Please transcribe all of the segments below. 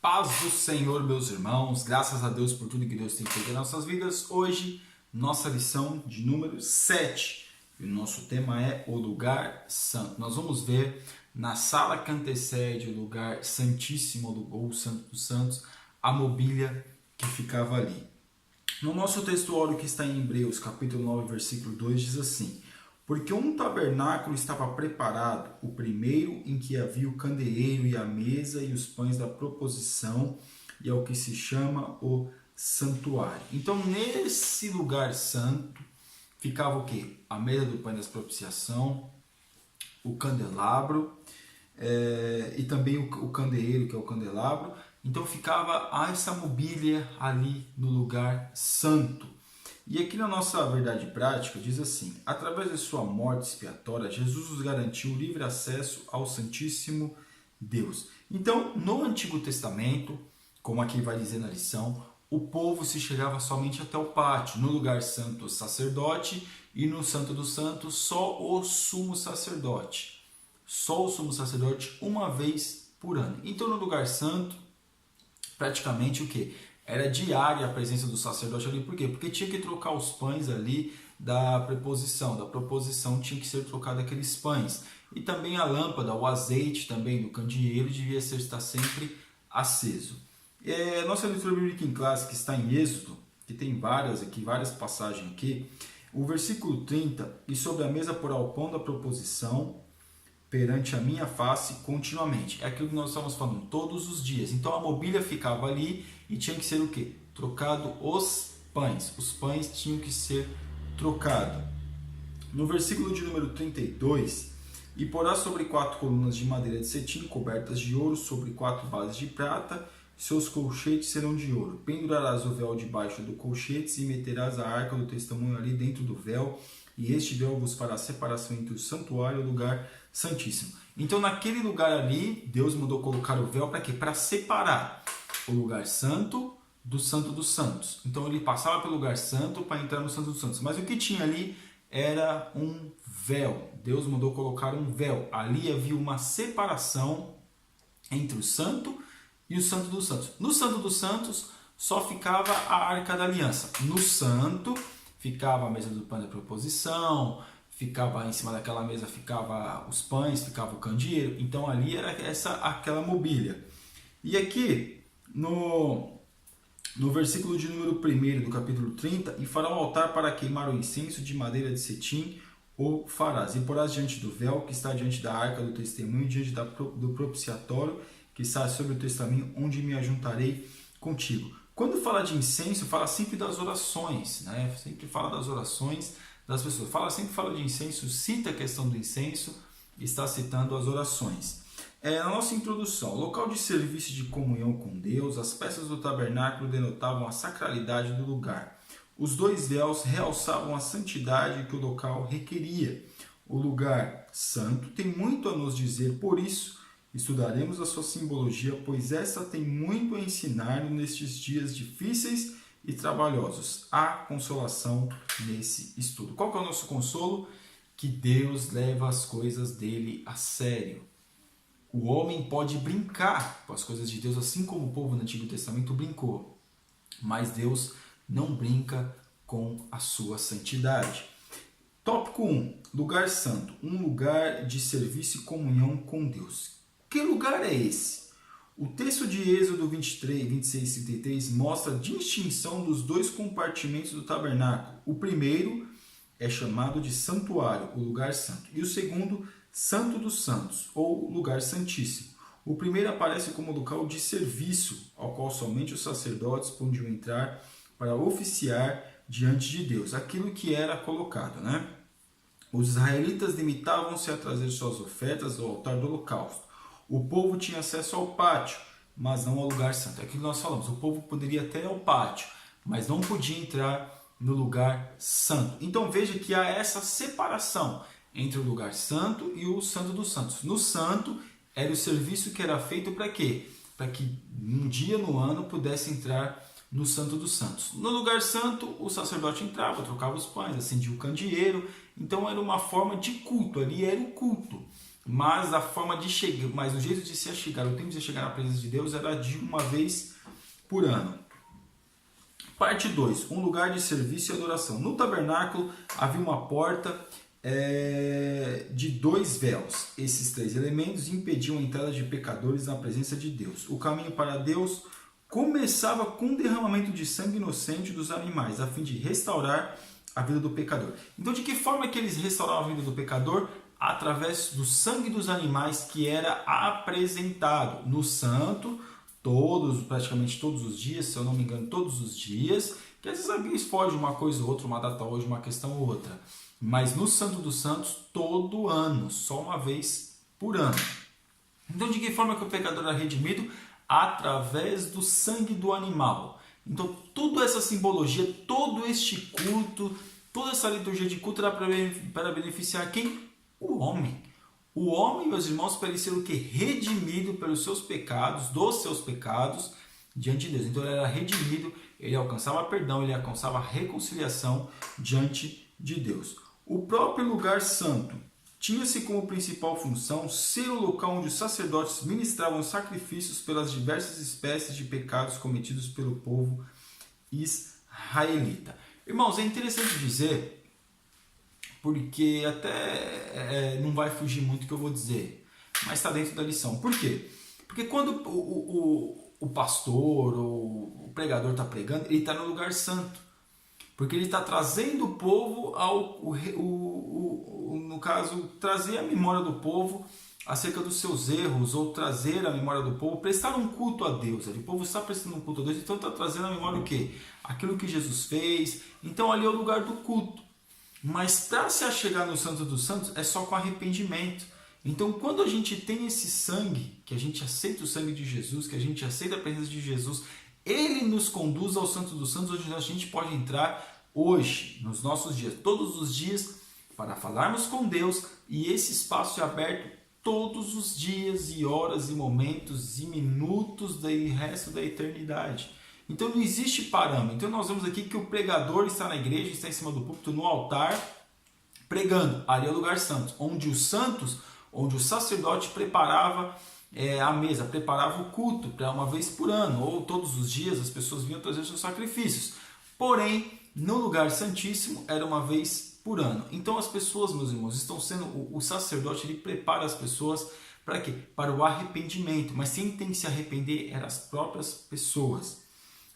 Paz do Senhor, meus irmãos, graças a Deus por tudo que Deus tem feito em nossas vidas. Hoje, nossa lição de número 7, e o nosso tema é o lugar santo. Nós vamos ver na sala que antecede o lugar santíssimo ou santo dos santos, a mobília que ficava ali. No nosso textuário que está em Hebreus, capítulo 9, versículo 2, diz assim: porque um tabernáculo estava preparado, o primeiro em que havia o candeeiro e a mesa e os pães da proposição, e é o que se chama o santuário. Então, nesse lugar santo, ficava o quê? A mesa do pão da propiciação, o candelabro, e também o candeeiro, que é o candelabro. Então, ficava essa mobília ali no lugar santo. E aqui na nossa verdade prática diz assim: através de sua morte expiatória, Jesus nos garantiu livre acesso ao Santíssimo Deus. Então, no Antigo Testamento, como aqui vai dizer na lição, o povo se chegava somente até o pátio. No lugar santo, o sacerdote, e no Santo dos Santos, só o sumo sacerdote. Só o sumo sacerdote uma vez por ano. Então, no lugar santo, praticamente o quê? Era diária a presença do sacerdote ali. Por quê? Porque tinha que trocar os pães ali da preposição. Da proposição tinha que ser trocado aqueles pães. E também a lâmpada, o azeite também do candeeiro devia estar sempre aceso. Nossa leitura bíblica em classe, que está em Êxodo, que tem várias passagens aqui. O versículo 30, e sobre a mesa porá o pão da proposição perante a minha face continuamente. É aquilo que nós estamos falando todos os dias. Então a mobília ficava ali e tinha que ser o quê? Trocado os pães. Os pães tinham que ser trocados. No versículo de número 32, e porá sobre 4 colunas de madeira de cetim cobertas de ouro sobre 4 bases de prata, seus colchetes serão de ouro. Pendurarás o véu debaixo do colchetes e meterás a arca do testemunho ali dentro do véu, e este véu vos fará separação entre o santuário e o lugar santíssimo. Então naquele lugar ali, Deus mandou colocar o véu para quê? Para separar o lugar santo do santo dos santos. Então ele passava pelo lugar santo para entrar no santo dos santos. Mas o que tinha ali era um véu. Deus mandou colocar um véu. Ali havia uma separação entre o santo e o santo dos santos. No santo dos santos só ficava a arca da aliança. No santo ficava a mesa do pão da proposição, ficava em cima daquela mesa, ficava os pães, ficava o candeeiro. Então ali era aquela mobília. E aqui no versículo de número 1 do capítulo 30, e fará um altar para queimar o incenso de madeira de cetim, o farás, e porás diante do véu que está diante da arca do testemunho, diante do propiciatório que está sobre o testemunho, onde me ajuntarei contigo. Quando fala de incenso, fala sempre das orações, né? Sempre fala das orações das pessoas. Sempre fala de incenso, cita a questão do incenso, está citando as orações. Na nossa introdução, local de serviço e de comunhão com Deus, as peças do tabernáculo denotavam a sacralidade do lugar. Os 2 véus realçavam a santidade que o local requeria. O lugar santo tem muito a nos dizer, por isso estudaremos a sua simbologia, pois essa tem muito a ensinar nestes dias difíceis e trabalhosos. Há consolação nesse estudo. Qual que é o nosso consolo? Que Deus leva as coisas dele a sério. O homem pode brincar com as coisas de Deus, assim como o povo no Antigo Testamento brincou. Mas Deus não brinca com a sua santidade. Tópico 1. Lugar santo. Um lugar de serviço e comunhão com Deus. Que lugar é esse? O texto de Êxodo 23, 26 e 33 mostra a distinção dos 2 compartimentos do tabernáculo. O primeiro é chamado de santuário, o lugar santo. E o segundo, Santo dos Santos, ou lugar santíssimo. O primeiro aparece como local de serviço, ao qual somente os sacerdotes podiam entrar para oficiar diante de Deus, aquilo que era colocado, né? Os israelitas limitavam-se a trazer suas ofertas ao altar do holocausto. O povo tinha acesso ao pátio, mas não ao lugar santo. É aquilo que nós falamos, o povo poderia até ir ao pátio, mas não podia entrar no lugar santo. Então veja que há essa separação entre o lugar santo e o santo dos santos. No santo era o serviço que era feito para quê? Para que um dia no ano pudesse entrar no santo dos santos. No lugar santo, o sacerdote entrava, trocava os pães, acendia o candeeiro. Então era uma forma de culto, ali era o culto. mas a forma de chegar, mas o jeito de se achegar, o tempo de se chegar na presença de Deus era de uma vez por ano. Parte 2, um lugar de serviço e adoração. No tabernáculo havia uma porta de 2 véus. Esses 3 elementos impediam a entrada de pecadores na presença de Deus. O caminho para Deus começava com o derramamento de sangue inocente dos animais, a fim de restaurar a vida do pecador. Então, de que forma que eles restauravam a vida do pecador? Através do sangue dos animais que era apresentado no santo, praticamente todos os dias, se eu não me engano, todos os dias, que às vezes alguém foge uma coisa ou outra, uma data hoje, uma questão ou outra. Mas no Santo dos Santos, todo ano, só uma vez por ano. Então, de que forma que o pecador era redimido? Através do sangue do animal. Então, toda essa simbologia, todo este culto, toda essa liturgia de culto era para beneficiar quem? O homem. O homem, meus irmãos, para ele ser o que? Redimido pelos seus pecados, dos seus pecados, diante de Deus. Então, ele era redimido, ele alcançava perdão, ele alcançava reconciliação diante de Deus. O próprio lugar santo tinha-se como principal função ser o local onde os sacerdotes ministravam sacrifícios pelas diversas espécies de pecados cometidos pelo povo israelita. Irmãos, é interessante dizer, porque até não vai fugir muito o que eu vou dizer, mas está dentro da lição. Por quê? Porque quando o pastor ou o pregador está pregando, ele está no lugar santo. Porque ele está trazendo o povo no caso, trazer a memória do povo acerca dos seus erros, ou trazer a memória do povo, prestar um culto a Deus. O povo está prestando um culto a Deus, então está trazendo a memória o quê? Aquilo que Jesus fez. Então ali é o lugar do culto. Mas para se achegar no Santo dos Santos é só com arrependimento. Então quando a gente tem esse sangue, que a gente aceita o sangue de Jesus, que a gente aceita a presença de Jesus, ele nos conduz ao Santo dos Santos, onde a gente pode entrar hoje, nos nossos dias, todos os dias, para falarmos com Deus, e esse espaço é aberto todos os dias e horas e momentos e minutos do resto da eternidade. Então não existe parâmetro. Então nós vemos aqui que o pregador está na igreja, está em cima do púlpito, no altar, pregando. Ali é o lugar santo, onde os santos, onde o sacerdote preparava a mesa, preparava o culto para uma vez por ano, ou todos os dias as pessoas vinham trazer seus sacrifícios. Porém, no lugar santíssimo era uma vez por ano. Então as pessoas, meus irmãos, estão sendo, o sacerdote ele prepara as pessoas para quê? Para o arrependimento. Mas quem tem que se arrepender eram as próprias pessoas.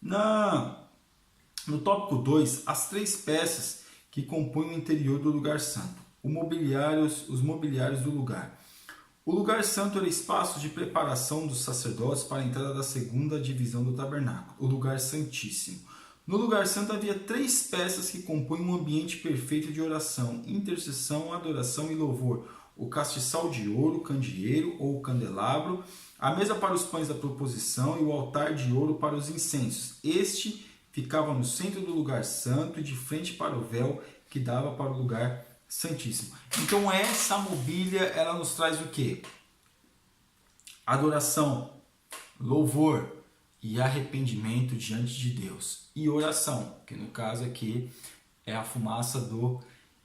No tópico 2, as 3 peças que compõem o interior do lugar santo. Os mobiliários do lugar. O lugar santo era espaço de preparação dos sacerdotes para a entrada da segunda divisão do tabernáculo, o lugar santíssimo. No lugar santo havia 3 peças que compõem um ambiente perfeito de oração, intercessão, adoração e louvor. O castiçal de ouro, o candeeiro ou o candelabro, a mesa para os pães da proposição e o altar de ouro para os incensos. Este ficava no centro do lugar santo e de frente para o véu que dava para o lugar santíssimo. Então essa mobília, ela nos traz o quê? Adoração, louvor e arrependimento diante de Deus. E oração, que no caso aqui é a fumaça do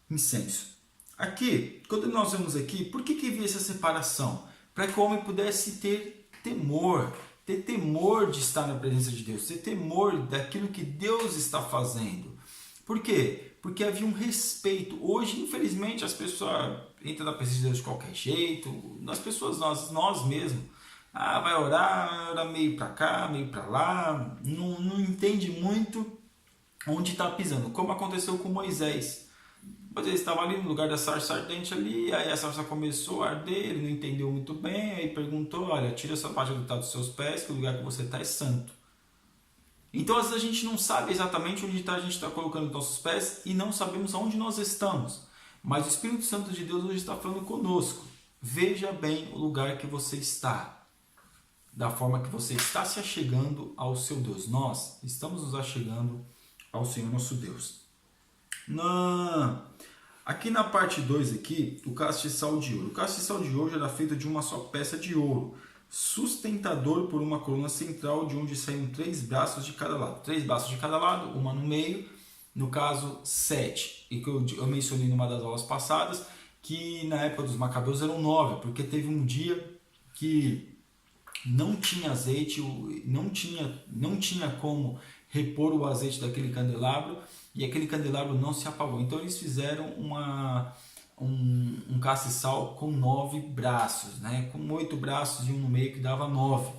incenso. Aqui, quando nós vemos aqui, por que havia essa separação? Para que o homem pudesse ter temor de estar na presença de Deus, ter temor daquilo que Deus está fazendo. Por quê? Porque havia um respeito. Hoje, infelizmente, as pessoas entram na presença de Deus de qualquer jeito. As pessoas, nós mesmos, vai orar meio para cá, meio para lá, não entende muito onde está pisando. Como aconteceu com Moisés. Moisés estava ali no lugar da sarça ardente ali, aí a sarça começou a arder, ele não entendeu muito bem, aí perguntou, olha, tira essa parte do dedo dos seus pés, que o lugar que você está é santo. Então às vezes a gente não sabe exatamente onde a gente está colocando os nossos pés e não sabemos aonde nós estamos. Mas o Espírito Santo de Deus hoje está falando conosco. Veja bem o lugar que você está, da forma que você está se achegando ao seu Deus. Nós estamos nos achegando ao Senhor nosso Deus. Aqui na parte 2 aqui, o castiçal de ouro. O castiçal de ouro era feito de uma só peça de ouro, sustentador por uma coluna central, de onde saíam 3 braços de cada lado. 3 braços de cada lado, uma no meio, no caso 7. E que eu mencionei numa das aulas passadas, que na época dos Macabeus eram 9, porque teve um dia que não tinha azeite, não tinha como repor o azeite daquele candelabro, e aquele candelabro não se apagou. Então eles fizeram um castiçal com 9 braços, né? Com 8 braços e um no meio que dava 9.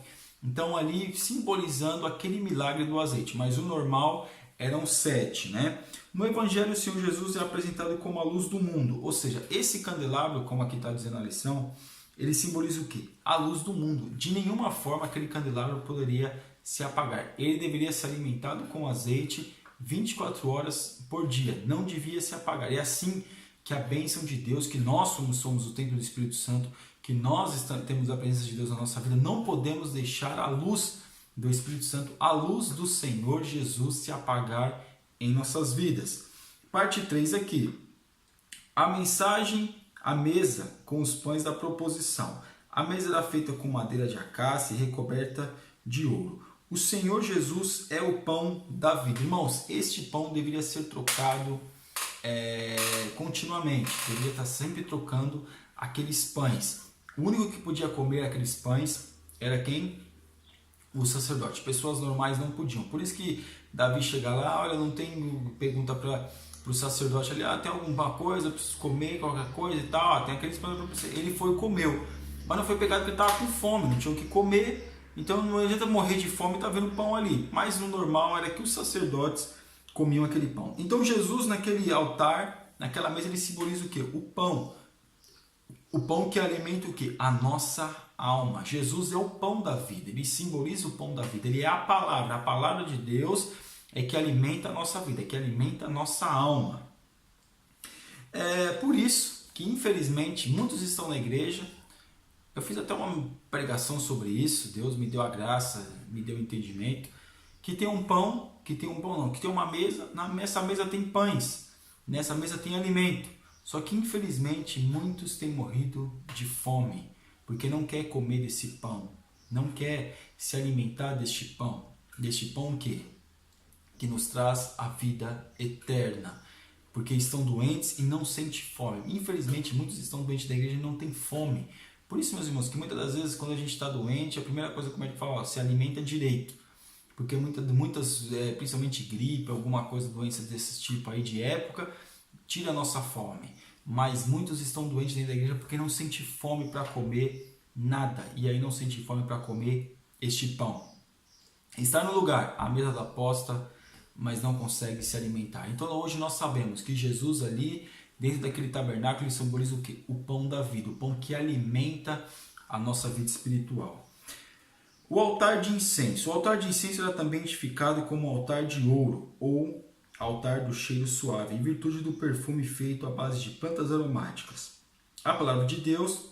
Então ali simbolizando aquele milagre do azeite, mas o normal eram 7, né? No Evangelho, o Senhor Jesus é apresentado como a luz do mundo, ou seja, esse candelabro, como aqui está dizendo a lição, ele simboliza o quê? A luz do mundo. De nenhuma forma aquele candelabro poderia se apagar. Ele deveria ser alimentado com azeite 24 horas por dia. Não devia se apagar. É assim que a bênção de Deus, que nós somos o templo do Espírito Santo, que nós temos a presença de Deus na nossa vida, não podemos deixar a luz do Espírito Santo, a luz do Senhor Jesus se apagar em nossas vidas. Parte 3 aqui. A mensagem, a mesa com os pães da proposição. A mesa era feita com madeira de acácia e recoberta de ouro. O Senhor Jesus é o pão da vida. Irmãos, este pão deveria ser trocado continuamente. Deveria estar sempre trocando aqueles pães. O único que podia comer aqueles pães era quem? O sacerdote. Pessoas normais não podiam. Por isso que Davi chega lá, olha, não tem, pergunta para o sacerdote ali, tem alguma coisa, preciso comer qualquer coisa e tal, tem aqueles pães para você. Ele foi e comeu, mas não foi pegado porque ele estava com fome, não tinha o que comer, então não adianta morrer de fome e estar vendo pão ali. Mas no normal era que os sacerdotes comiam aquele pão. Então Jesus naquele altar, naquela mesa, ele simboliza o quê? O pão. O pão que alimenta o quê? A nossa alma. Jesus é o pão da vida, ele simboliza o pão da vida, ele é a palavra de Deus é que alimenta a nossa vida, é que alimenta a nossa alma. É por isso que infelizmente muitos estão na igreja, eu fiz até uma pregação sobre isso, Deus me deu a graça, me deu o entendimento, que tem um pão, que tem uma mesa, nessa mesa tem pães, nessa mesa tem alimento, só que infelizmente muitos têm morrido de fome, porque não quer comer desse pão, não quer se alimentar deste pão que nos traz a vida eterna, porque estão doentes e não sentem fome. Infelizmente muitos estão doentes da igreja e não têm fome. Por isso, meus irmãos, que muitas das vezes quando a gente está doente, a primeira coisa que o médico fala, se alimenta direito, porque muitas principalmente gripe, alguma coisa, doença desse tipo aí de época, tira a nossa fome. Mas muitos estão doentes dentro da igreja porque não sentem fome para comer nada. E aí não sentem fome para comer este pão. Está no lugar, à mesa da aposta, mas não consegue se alimentar. Então hoje nós sabemos que Jesus ali, dentro daquele tabernáculo, ele simboliza o quê? O pão da vida, o pão que alimenta a nossa vida espiritual. O altar de incenso. O altar de incenso era também identificado como altar de ouro, ou altar do cheiro suave, em virtude do perfume feito à base de plantas aromáticas. A palavra de Deus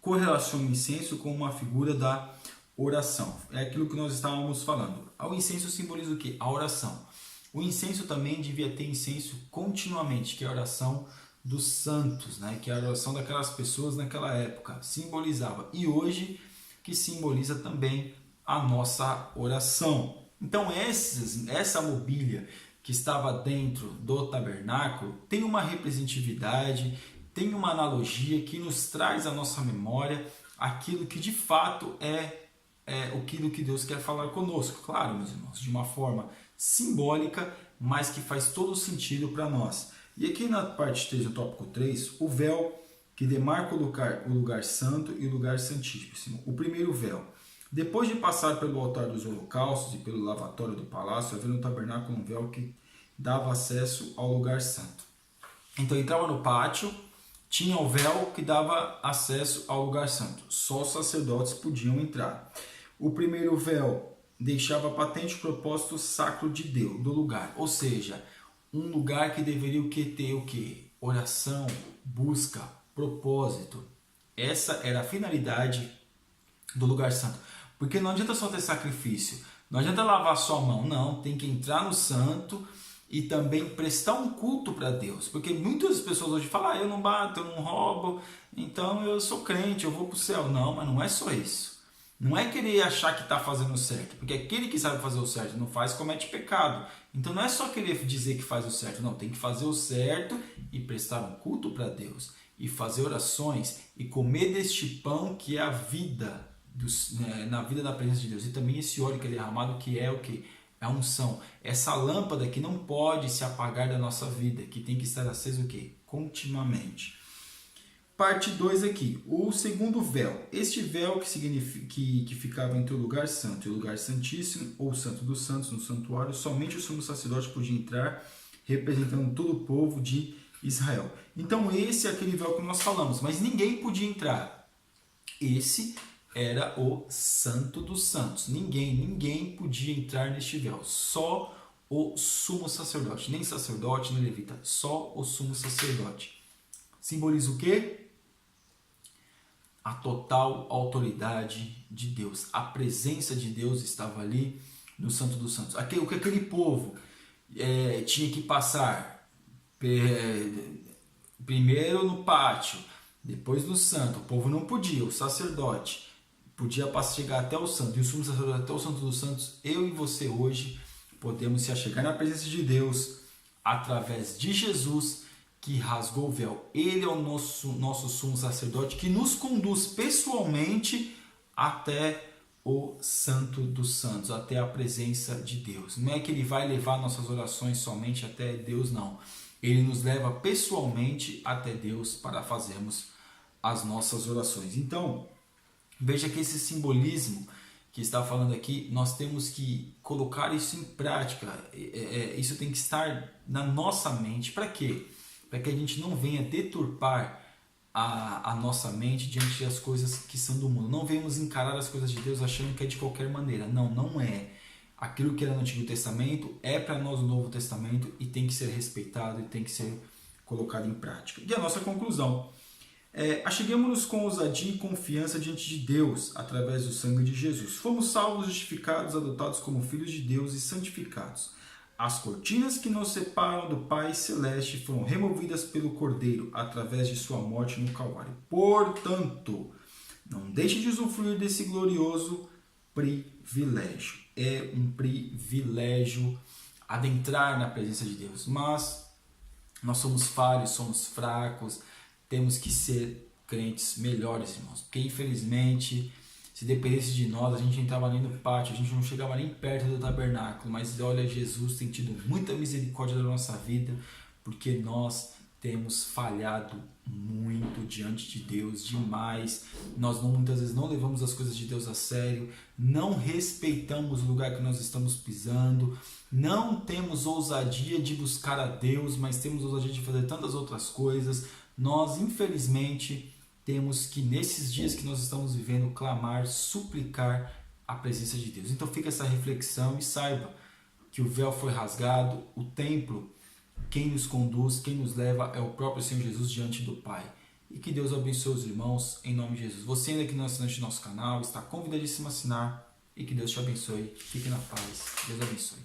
correlaciona o incenso com uma figura da oração. É aquilo que nós estávamos falando. O incenso simboliza o quê? A oração. O incenso também devia ter incenso continuamente, que é a oração dos santos, né? Que é a oração daquelas pessoas naquela época, simbolizava. E hoje, que simboliza também a nossa oração. Então essa mobília que estava dentro do tabernáculo tem uma representatividade, tem uma analogia que nos traz à nossa memória aquilo que de fato é aquilo que Deus quer falar conosco. Claro, meus irmãos, de uma forma simbólica, mas que faz todo sentido para nós. E aqui na parte 3 do tópico 3, o véu que demarca o lugar santo e o lugar santíssimo. O primeiro véu. Depois de passar pelo altar dos holocaustos e pelo lavatório do palácio, havia no tabernáculo um véu que dava acesso ao lugar santo. Então entrava no pátio, tinha o véu que dava acesso ao lugar santo. Só os sacerdotes podiam entrar. O primeiro véu deixava patente o propósito sacro de Deus, do lugar. Ou seja, um lugar que deveria ter o quê? Oração, busca, propósito. Essa era a finalidade do lugar santo. Porque não adianta só ter sacrifício, não adianta lavar só a mão, não, tem que entrar no santo e também prestar um culto para Deus. Porque muitas pessoas hoje falam, eu não bato, eu não roubo, então eu sou crente, eu vou para o céu. Não, mas não é só isso. Não é querer achar que está fazendo certo, porque aquele que sabe fazer o certo não faz, comete pecado. Então não é só querer dizer que faz o certo, não, tem que fazer o certo e prestar um culto para Deus. e fazer orações e comer deste pão que é a vida, na vida da presença de Deus. E também esse óleo que é derramado, que é o que? É a unção. Essa lâmpada que não pode se apagar da nossa vida, que tem que estar acesa o quê? Continuamente. Parte 2 aqui, o segundo véu. Este véu que ficava entre o lugar santo e o lugar santíssimo, ou santo dos santos, no santuário, somente o sumo sacerdote podia entrar, representando todo o povo de Israel. Então esse é aquele véu que nós falamos, mas ninguém podia entrar. Esse era o santo dos santos. Ninguém podia entrar neste véu. Só o sumo sacerdote. Nem sacerdote, nem levita. Só o sumo sacerdote. Simboliza o quê? A total autoridade de Deus. A presença de Deus estava ali no Santo dos Santos. O que aquele povo tinha que passar primeiro no pátio, depois no santo. O povo não podia, o sacerdote podia chegar até o santo, e o sumo sacerdote até o Santo dos Santos. Eu e você hoje podemos se achegar na presença de Deus através de Jesus, que rasgou o véu. Ele é o nosso sumo sacerdote que nos conduz pessoalmente até o Santo dos Santos, até a presença de Deus. Não é que ele vai levar nossas orações somente até Deus, não. Ele nos leva pessoalmente até Deus para fazermos as nossas orações. Então, veja que esse simbolismo que está falando aqui, nós temos que colocar isso em prática. Isso tem que estar na nossa mente. Para quê? Para que a gente não venha deturpar a nossa mente diante das coisas que são do mundo. Não venhamos encarar as coisas de Deus achando que é de qualquer maneira. Não, não é. Aquilo que era no Antigo Testamento é para nós no Novo Testamento e tem que ser respeitado e tem que ser colocado em prática. E a nossa conclusão. Acheguemos-nos com ousadia e confiança diante de Deus através do sangue de Jesus. Fomos salvos, justificados, adotados como filhos de Deus e santificados. As cortinas que nos separam do Pai Celeste foram removidas pelo Cordeiro através de sua morte no Calvário. Portanto, não deixe de usufruir desse glorioso privilégio. É um privilégio adentrar na presença de Deus, mas nós somos falhos, somos fracos, temos que ser crentes melhores, irmãos, porque infelizmente, se dependesse de nós, a gente entrava ali no pátio, a gente não chegava nem perto do tabernáculo, mas olha, Jesus tem tido muita misericórdia da nossa vida, porque nós temos falhado muito diante de Deus, demais. Nós muitas vezes não levamos as coisas de Deus a sério, não respeitamos o lugar que nós estamos pisando, não temos ousadia de buscar a Deus, mas temos ousadia de fazer tantas outras coisas. Nós, infelizmente, temos que, nesses dias que nós estamos vivendo, clamar, suplicar a presença de Deus. Então fica essa reflexão e saiba que o véu foi rasgado, o templo, quem nos conduz, quem nos leva é o próprio Senhor Jesus diante do Pai. E que Deus abençoe os irmãos, em nome de Jesus. Você ainda que não é assinante do nosso canal, está convidadíssimo a assinar e que Deus te abençoe. Fique na paz. Deus abençoe.